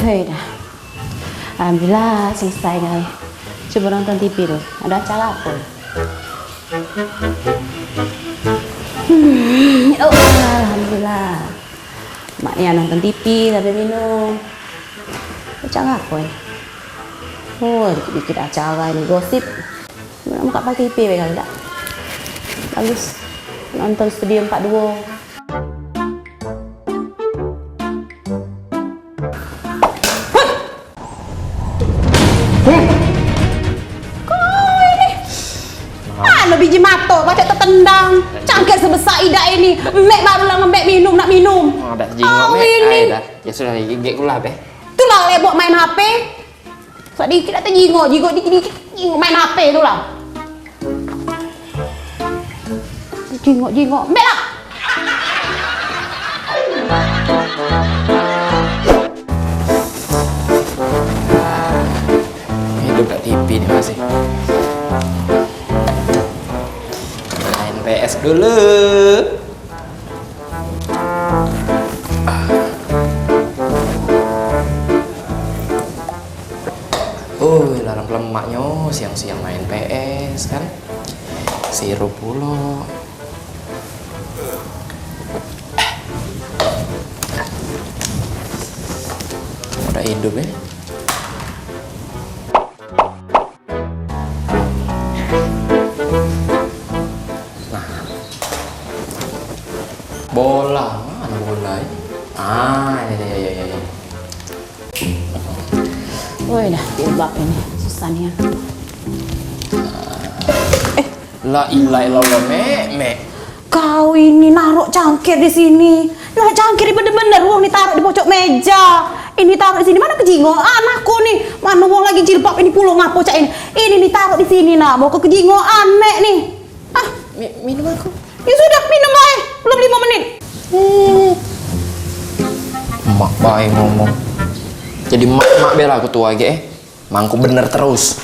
Hei dah. Alhamdulillah selesai guys. Coba nonton TV tuh. Ada acara apa? Oh, alhamdulillah. Maknya nonton TV sambil minum. Acara apa ya? Oh, dikit-dikit acara ini gosip. Mana buka TV kali tak? Bagus. Nonton Studio 42. Biji mato, baca tertendang, cangkir sebesar idak ini, mek baru lah ngembek minum, nak minum. Oh, dah jingok mek, dah. Ya sudah, gigit ulah be. Itulah lebok main HP. Sedikit tak jingok, dikit-dikit main HP tu lah. Jingok, mek lah. Hidup kat TV ni masih. PS dulu. Larang lemaknya siang-siang main PS kan. Sirup pula. Udah hidup ya. Bola, mana bola ya? Ya. Woi dah, jilbab ini susah nih ya. La ilaha illallah, mek. Kau ini naruh cangkir di sini. Nah, cangkir bener-bener uang ditaruh di pojok meja. Ini taruh di sini, mana kejingoan aku nih. Mana uang lagi jilbab ini pulung ngapo cak ini. Ini ditaruh di sini nah, mau ke kejingoan mek nih. Ah, minum aku. Ya sudah, minum baik. Belum 5 menit. Mak baik ngomong. Jadi mak bela aku tua mangku bener terus.